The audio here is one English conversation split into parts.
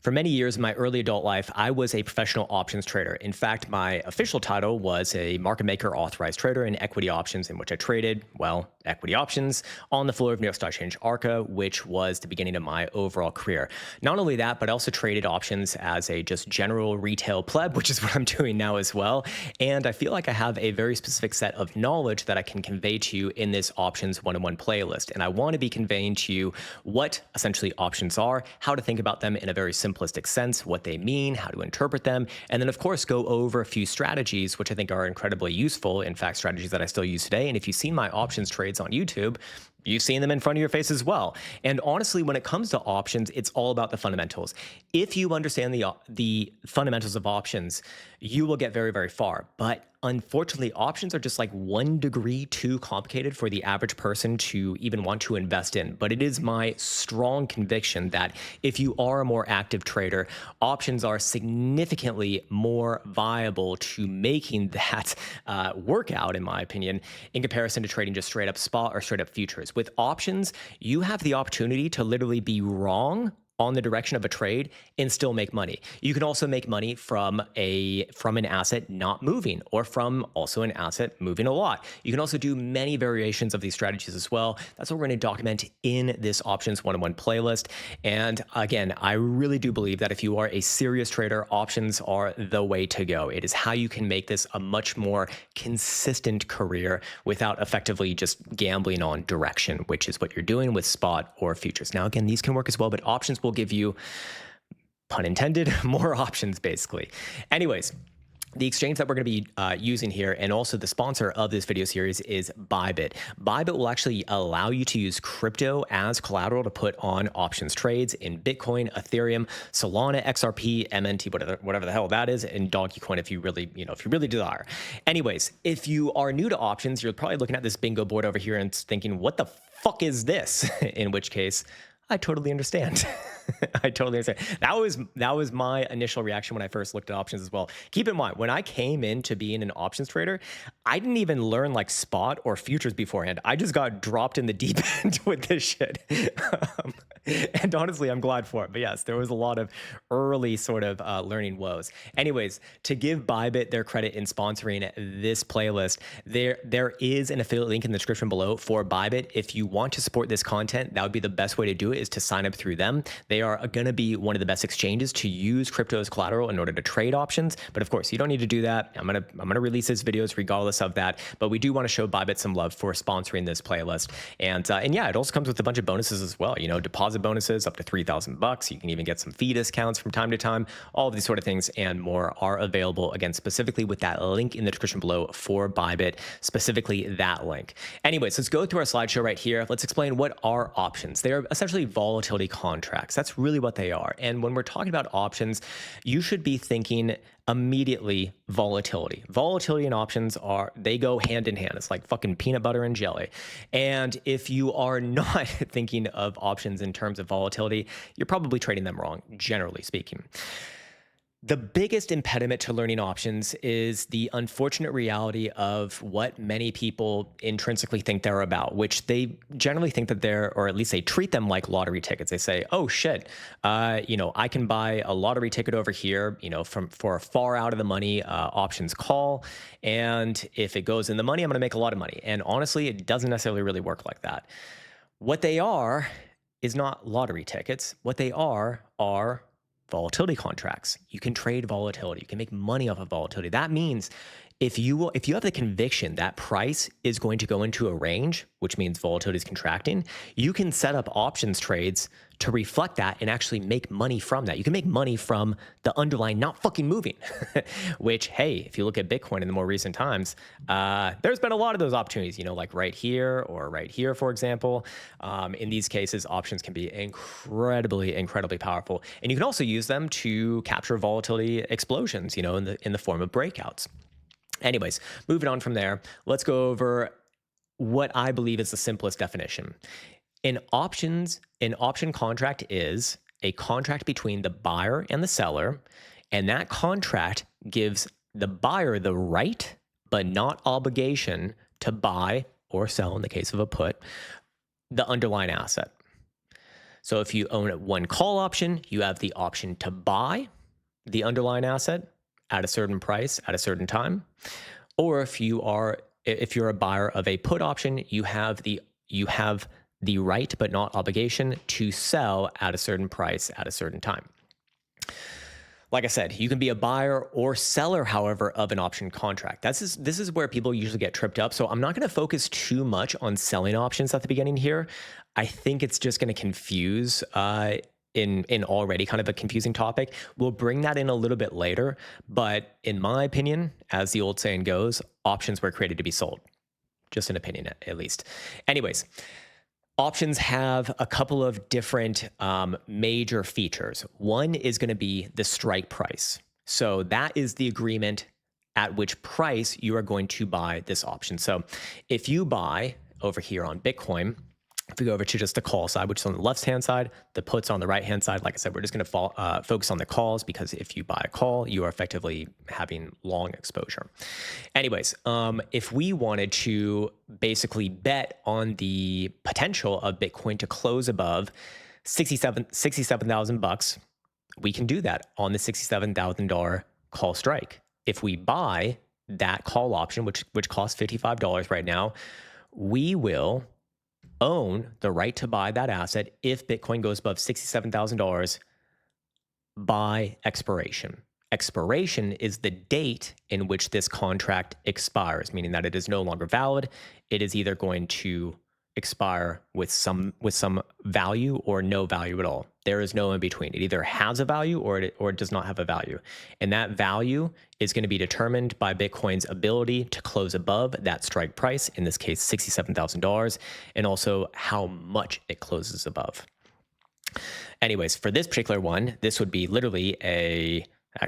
For many years in my early adult life, I was a professional options trader. In fact, my official title was a market maker authorized trader in equity options, in which I traded, well, equity options on the floor of NYSE ARCA, which was the beginning of my overall career. Not only that, but I also traded options as a just general retail pleb, which is what I'm doing now as well. And I feel like I have a very specific set of knowledge that I can convey to you in this Options 101 playlist. And I want to be conveying to you what essentially options are, how to think about them in a very simplistic sense, what they mean, how to interpret them, and then of course go over a few strategies which I think are incredibly useful, in fact strategies that I still use today. And if you've seen my options trades on YouTube, you've seen them in front of your face as well. And honestly, when it comes to options, it's all about the fundamentals. If you understand the fundamentals of options, you will get very, very far. But unfortunately, options are just like 1 degree too complicated for the average person to even want to invest in. But it is my strong conviction that if you are a more active trader, options are significantly more viable to making that work out, in my opinion, in comparison to trading just straight up spot or straight up futures. With options, you have the opportunity to literally be wrong on the direction of a trade and still make money. You can also make money from an asset not moving, or from also an asset moving a lot. You can also do many variations of these strategies as well. That's what we're going to document in this Options 101 playlist. And again, I really do believe that if you are a serious trader, options are the way to go. It is how you can make this a much more consistent career without effectively just gambling on direction, which is what you're doing with spot or futures. Now, again, these can work as well, but options will give you, pun intended, more options basically. Anyways, the exchange that we're going to be using here, and also the sponsor of this video series, is ByBit. ByBit will actually allow you to use crypto as collateral to put on options trades in Bitcoin, Ethereum, Solana, XRP, MNT, whatever the hell that is, and Dogecoin if you really, if you really desire. Anyways, if you are new to options, you're probably looking at this bingo board over here and thinking, what the fuck is this? In which case, I totally understand. I totally understand. That was my initial reaction when I first looked at options as well. Keep in mind, when I came into being an options trader, I didn't even learn like spot or futures beforehand. I just got dropped in the deep end with this shit. And honestly, I'm glad for it. But yes, there was a lot of early sort of learning woes. Anyways, to give ByBit their credit in sponsoring this playlist, there is an affiliate link in the description below for ByBit. If you want to support this content, that would be the best way to do it, is to sign up through them. They are going to be one of the best exchanges to use crypto as collateral in order to trade options. But of course, you don't need to do that. I'm gonna release these videos regardless of that. But we do want to show ByBit some love for sponsoring this playlist. And yeah, it also comes with a bunch of bonuses as well. Deposit bonuses up to $3,000. You can even get some fee discounts from time to time. All of these sort of things and more are available, again, specifically with that link in the description below for ByBit, specifically that link. Anyways, let's go through our slideshow right here. Let's explain what are options. They are essentially volatility contracts. That's really what they are. And when we're talking about options, you should be thinking immediately volatility. Volatility and options they go hand in hand. It's like fucking peanut butter and jelly. And if you are not thinking of options in terms of volatility, you're probably trading them wrong, generally speaking. The biggest impediment to learning options is the unfortunate reality of what many people intrinsically think they're about, which they generally think that they're, or at least they treat them like lottery tickets. They say, oh shit, I can buy a lottery ticket over here, for a far out of the money options call. And if it goes in the money, I'm going to make a lot of money. And honestly, it doesn't necessarily really work like that. What they are is not lottery tickets. What they are volatility contracts. You can trade volatility. You can make money off of volatility. That means if you have the conviction that price is going to go into a range, which means volatility is contracting, you can set up options trades to reflect that and actually make money from that. You can make money from the underlying not fucking moving, which, hey, if you look at Bitcoin in the more recent times, there's been a lot of those opportunities, like right here or right here, for example. In these cases, options can be incredibly, incredibly powerful. And you can also use them to capture volatility explosions, in the form of breakouts. Anyways, moving on from there, let's go over what I believe is the simplest definition. An option contract is a contract between the buyer and the seller, and that contract gives the buyer the right, but not obligation, to buy or sell, in the case of a put, the underlying asset. So if you own one call option, you have the option to buy the underlying asset at a certain price at a certain time. Or if you're a buyer of a put option, you have the right but not obligation to sell at a certain price at a certain time. Like I said, you can be a buyer or seller, however, of an option contract. This is where people usually get tripped up. So I'm not going to focus too much on selling options at the beginning here. I think it's just going to confuse in already kind of a confusing topic. We'll bring that in a little bit later. But in my opinion, as the old saying goes, options were created to be sold. Just an opinion, at least. Anyways. Options have a couple of different major features. One is going to be the strike price. So that is the agreement at which price you are going to buy this option. So if you buy over here on Bitcoin, if we go over to just the call side, which is on the left-hand side, the puts on the right-hand side, like I said, we're just going to focus on the calls because if you buy a call, you are effectively having long exposure. Anyways, if we wanted to basically bet on the potential of Bitcoin to close above 67,000 bucks, we can do that on the $67,000 call strike. If we buy that call option, which costs $55 right now, we will own the right to buy that asset if Bitcoin goes above $67,000 by expiration. Expiration is the date in which this contract expires, meaning that it is no longer valid. It is either going to expire with some value or no value at all. There is no in between. It either has a value or it does not have a value. And that value is going to be determined by Bitcoin's ability to close above that strike price, in this case, $67,000, and also how much it closes above. Anyways, for this particular one, this would be literally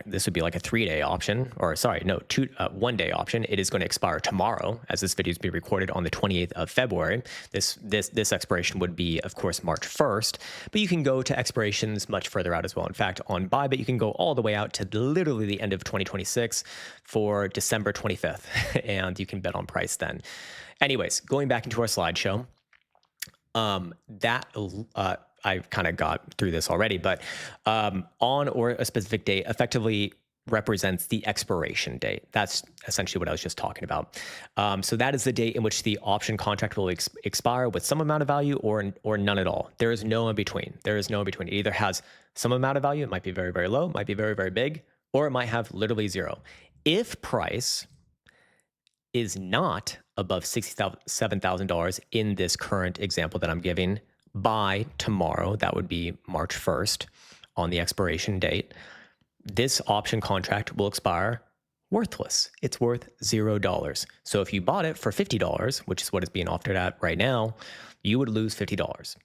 this would be like a 3-day option, or sorry, no, 1-day option. It is going to expire tomorrow, as this video is being recorded on the 28th of February. This expiration would be, of course, March 1st, but you can go to expirations much further out as well. In fact, on ByBit, you can go all the way out to literally the end of 2026 for December 25th, and you can bet on price then. Anyways, going back into our slideshow, I kind of got through this already, but on or a specific date effectively represents the expiration date. That's essentially what I was just talking about. So that is the date in which the option contract will expire with some amount of value or none at all. There is no in between. There is no in between. It either has some amount of value, it might be very, very low, might be very, very big, or it might have literally zero. If price is not above $67,000 in this current example that I'm giving, by tomorrow, that would be March 1st on the expiration date, this option contract will expire worthless. It's worth $0. So if you bought it for $50, which is what it's being offered at right now, you would lose $50.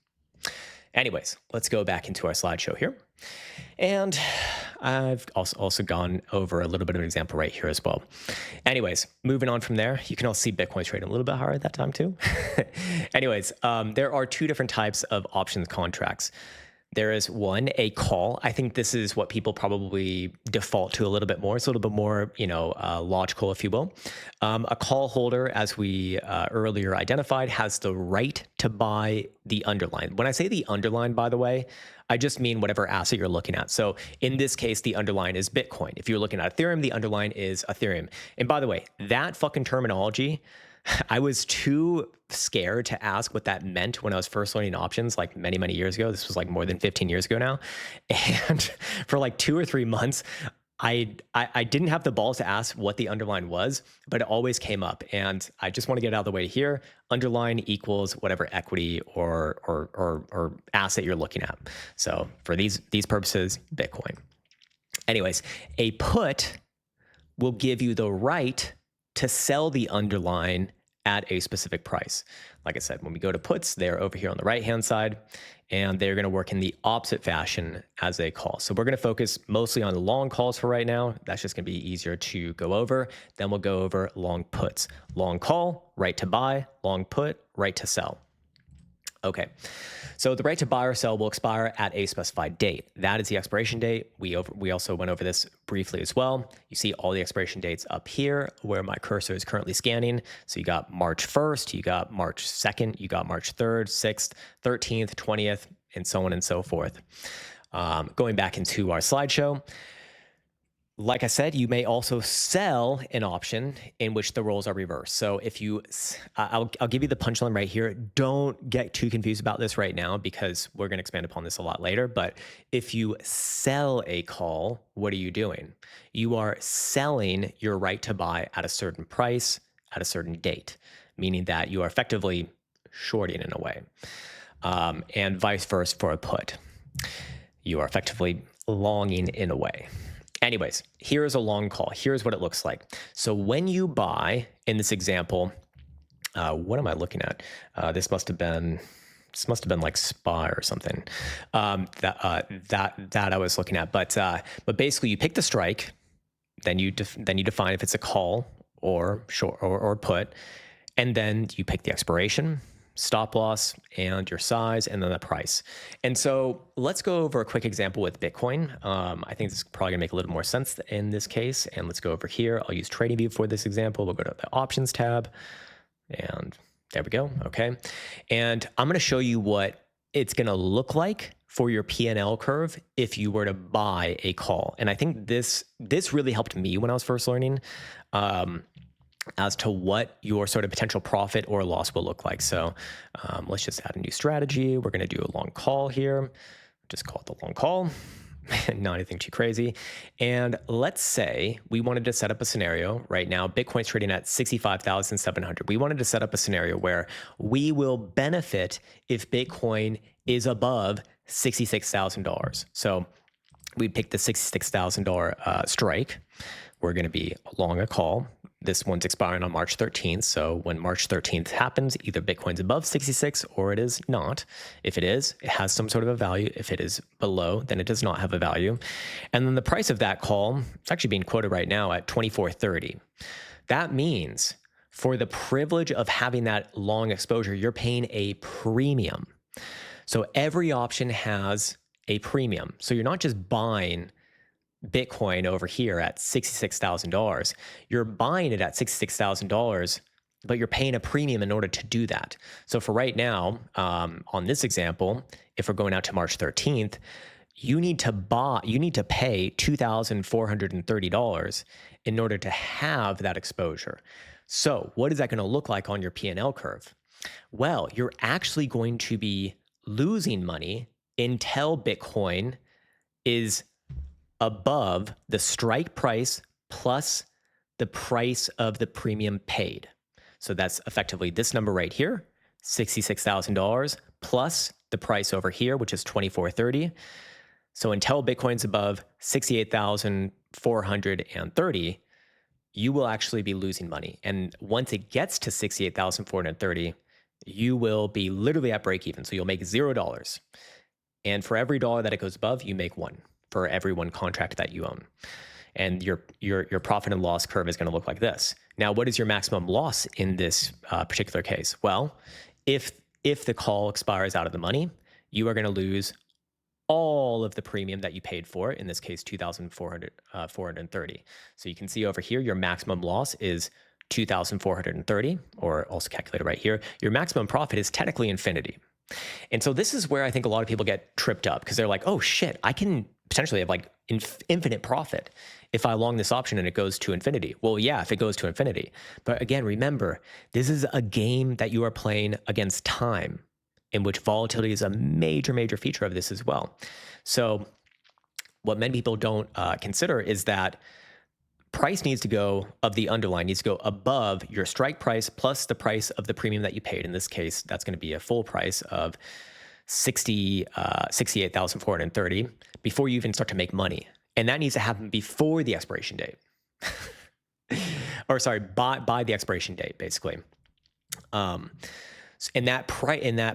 Anyways, let's go back into our slideshow here. And I've also gone over a little bit of an example right here as well. Anyways, moving on from there, you can also see Bitcoin trading a little bit higher at that time too. Anyways, there are two different types of options contracts. There is one, a call. I think this is what people probably default to a little bit more. It's a little bit more, logical, if you will. A call holder, as we earlier identified, has the right to buy the underlying. When I say the underlying, by the way, I just mean whatever asset you're looking at. So in this case, the underlying is Bitcoin. If you're looking at Ethereum, the underlying is Ethereum. And by the way, that fucking terminology, I was too scared to ask what that meant when I was first learning options, like many, many years ago. This was like more than 15 years ago now. And for like 2 or 3 months, I didn't have the balls to ask what the underlying was, but it always came up. And I just want to get it out of the way here. Underlying equals whatever equity or asset you're looking at. So for these purposes, Bitcoin. Anyways, a put will give you the right to sell the underlying at a specific price. Like I said, when we go to puts, they're over here on the right-hand side, and they're going to work in the opposite fashion as a call. So we're going to focus mostly on the long calls for right now. That's just going to be easier to go over. Then we'll go over long puts. Long call, right to buy. Long put, right to sell. Okay, so the right to buy or sell will expire at a specified date. That is the expiration date. We also went over this briefly as well. You see all the expiration dates up here where my cursor is currently scanning. So you got March 1st, you got March 2nd, you got March 3rd, 6th, 13th, 20th, and so on and so forth. Going back into our slideshow, like I said, you may also sell an option in which the roles are reversed. So if you, I'll give you the punchline right here. Don't get too confused about this right now because we're going to expand upon this a lot later. But if you sell a call, what are you doing? You are selling your right to buy at a certain price at a certain date, meaning that you are effectively shorting in a way, and vice versa for a put. You are effectively longing in a way. Anyways, here's a long call. Here's what it looks like. So when you buy, in this example, what am I looking at? This must have been like SPY or something that I was looking at. But basically, you pick the strike, then you define if it's a call or short or put, and then you pick the expiration, stop loss, and your size, and then the price. And so let's go over a quick example with Bitcoin. I think this is probably gonna make a little more sense in this case. And let's go over here. I'll use TradingView for this example. We'll go to the options tab, and there we go, okay. And I'm gonna show you what it's gonna look like for your P&L curve if you were to buy a call. And I think this really helped me when I was first learning, as to what your sort of potential profit or loss will look like. So let's just add a new strategy. We're going to do a long call here. Just call it the long call, not anything too crazy. And let's say we wanted to set up a scenario right now. Bitcoin's trading at 65,700. We wanted to set up a scenario where we will benefit if Bitcoin is above $66,000. So we picked the $66,000 strike. We're going to be long a call. This one's expiring on March 13th. So when March 13th happens, either Bitcoin's above 66 or it is not. If it is, it has some sort of a value. If it is below, then it does not have a value. And then the price of that call, it's actually being quoted right now at 24.30. That means for the privilege of having that long exposure, you're paying a premium. So every option has a premium. So you're not just buying Bitcoin over here at $66,000. You're buying it at $66,000, but you're paying a premium in order to do that. So for right now, on this example, if we're going out to March 13th, you need to pay $2,430 in order to have that exposure. So what is that going to look like on your P&L curve? Well, you're actually going to be losing money until Bitcoin is above the strike price plus the price of the premium paid. So that's effectively this number right here, $66,000 plus the price over here, which is $24.30. So until Bitcoin's above 68,430, you will actually be losing money. And once it gets to 68,430, you will be literally at break even. So you'll make $0. And for every dollar that it goes above, you make $1. For every one contract that you own. And your profit and loss curve is going to look like this. Now, what is your maximum loss in this particular case? Well, if the call expires out of the money, you are going to lose all of the premium that you paid for, in this case, $2,430. So you can see over here, your maximum loss is $2,430, or also calculated right here. Your maximum profit is technically infinity. And so this is where I think a lot of people get tripped up because they're like, oh shit, I can potentially have like infinite profit if I long this option and it goes to infinity. Well, yeah, if it goes to infinity. But again, remember, this is a game that you are playing against time, in which volatility is a major, major feature of this as well. So what many people don't consider is that price needs to go, of the underlying, needs to go above your strike price plus the price of the premium that you paid. In this case, that's going to be a full price of 68,430 before you even start to make money. And that needs to happen before the expiration date. Or sorry, by the expiration date, basically. And that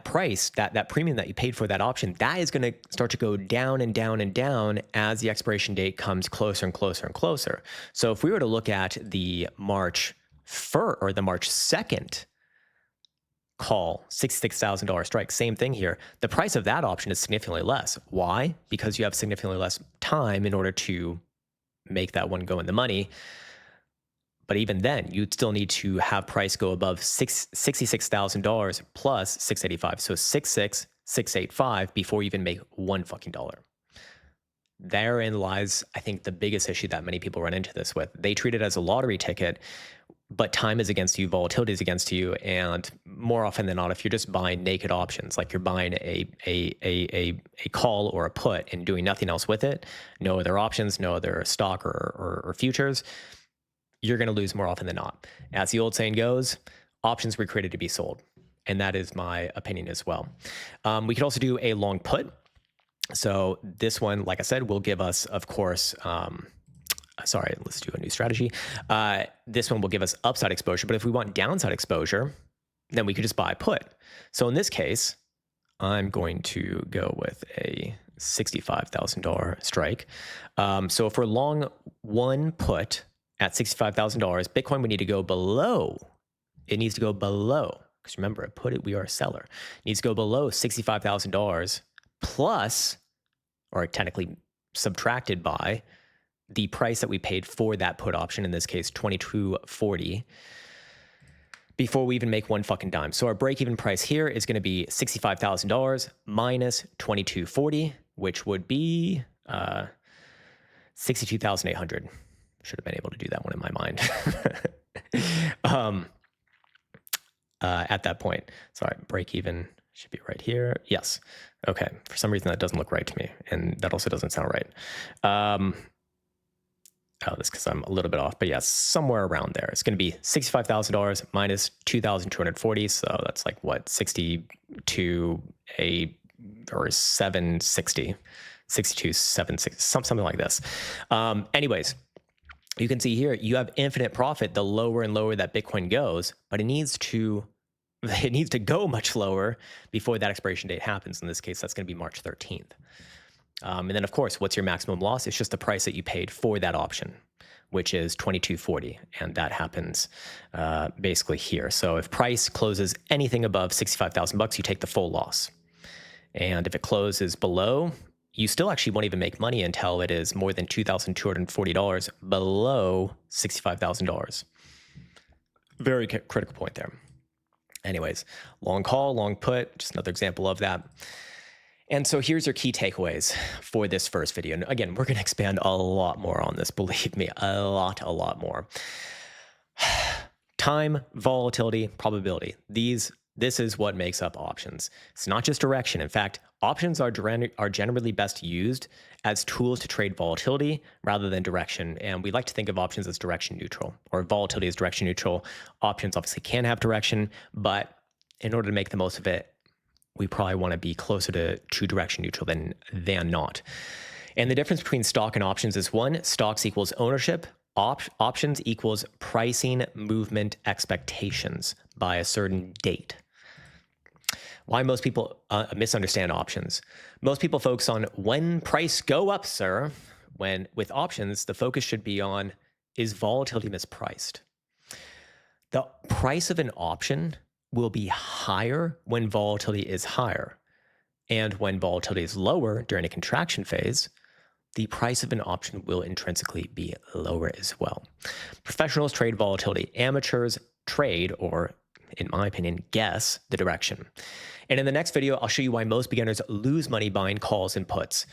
price, that premium that you paid for that option, that is going to start to go down and down and down as the expiration date comes closer and closer and closer. So if we were to look at the March 1st or the March 2nd call, $66,000 strike, same thing here. The price of that option is significantly less. Why? Because you have significantly less time in order to make that one go in the money. But even then, you'd still need to have price go above $66,000 plus 685. So 66, 685 before you even make one fucking dollar. Therein lies, I think, the biggest issue that many people run into this with. They treat it as a lottery ticket, but time is against you, volatility is against you, and more often than not, if you're just buying naked options, like you're buying a call or a put and doing nothing else with it, no other options, no other stock or futures, you're going to lose more often than not. As the old saying goes, options were created to be sold, and that is my opinion as well. We could also do a long put. So this one, like I said, will give us, of course, sorry, let's do a new strategy. This one will give us upside exposure, but if we want downside exposure, then we could just buy a put. So in this case, I'm going to go with a $65,000 strike. So if we're long one put at $65,000, Bitcoin would need to go below. It needs to go below, because remember, a put, we are a seller. It needs to go below $65,000 plus, or technically subtracted by, the price that we paid for that put option, in this case, $22.40, before we even make one fucking dime. So our break-even price here is going to be $65,000 minus $22.40, which would be $62,800. Should have been able to do that one in my mind. At that point, sorry, break-even should be right here. Yes. Okay. For some reason, that doesn't look right to me. And that also doesn't sound right. Oh, that's because I'm a little bit off. But yes, somewhere around there. It's going to be $65,000 minus $2,240. So that's like what, 62, or 760, 62, 760, something like this. Anyways, you can see here, you have infinite profit the lower and lower that Bitcoin goes, but it needs to go much lower before that expiration date happens. In this case, that's going to be March 13th. And then, of course, what's your maximum loss? It's just the price that you paid for that option, which is $22.40. And that happens basically here. So if price closes anything above $65,000, you take the full loss. And if it closes below, you still actually won't even make money until it is more than $2,240 below $65,000. Very critical point there. Anyways, long call, long put, just another example of that. And so here's your key takeaways for this first video. And again, we're going to expand a lot more on this, believe me, a lot more. Time, volatility, probability. This is what makes up options. It's not just direction. In fact, options are generally best used as tools to trade volatility rather than direction. And we like to think of options as direction neutral, or volatility as direction neutral. Options obviously can have direction, but in order to make the most of it, we probably want to be closer to direction neutral than not. And the difference between stock and options is one, stocks equals ownership, options equals pricing movement expectations by a certain date. Why most people misunderstand options. Most people focus on when price go up, sir, when with options, the focus should be on, is volatility mispriced? The price of an option will be higher when volatility is higher. And when volatility is lower during a contraction phase, the price of an option will intrinsically be lower as well. Professionals trade volatility. Amateurs trade, or in my opinion, guess the direction. And in the next video, I'll show you why most beginners lose money buying calls and puts.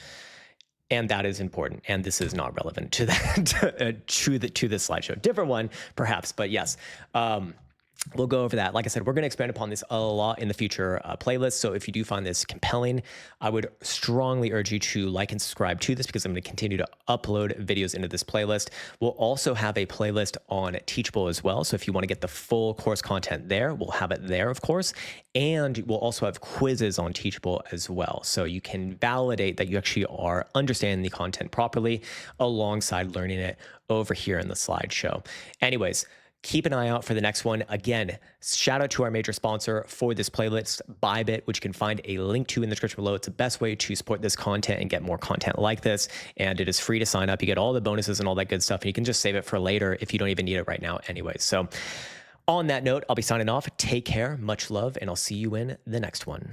And that is important. And this is not relevant to that, to this slideshow. Different one, perhaps, but yes. We'll go over that. Like I said, we're going to expand upon this a lot in the future playlists. So if you do find this compelling, I would strongly urge you to like and subscribe to this, because I'm going to continue to upload videos into this playlist. We'll also have a playlist on Teachable as well. So if you want to get the full course content there, we'll have it there, of course. And we'll also have quizzes on Teachable as well. So you can validate that you actually are understanding the content properly alongside learning it over here in the slideshow. Anyways, keep an eye out for the next one. Again, shout out to our major sponsor for this playlist, ByBit, which you can find a link to in the description below. It's the best way to support this content and get more content like this. And it is free to sign up. You get all the bonuses and all that good stuff. And you can just save it for later if you don't even need it right now anyways. So on that note, I'll be signing off. Take care, much love, and I'll see you in the next one.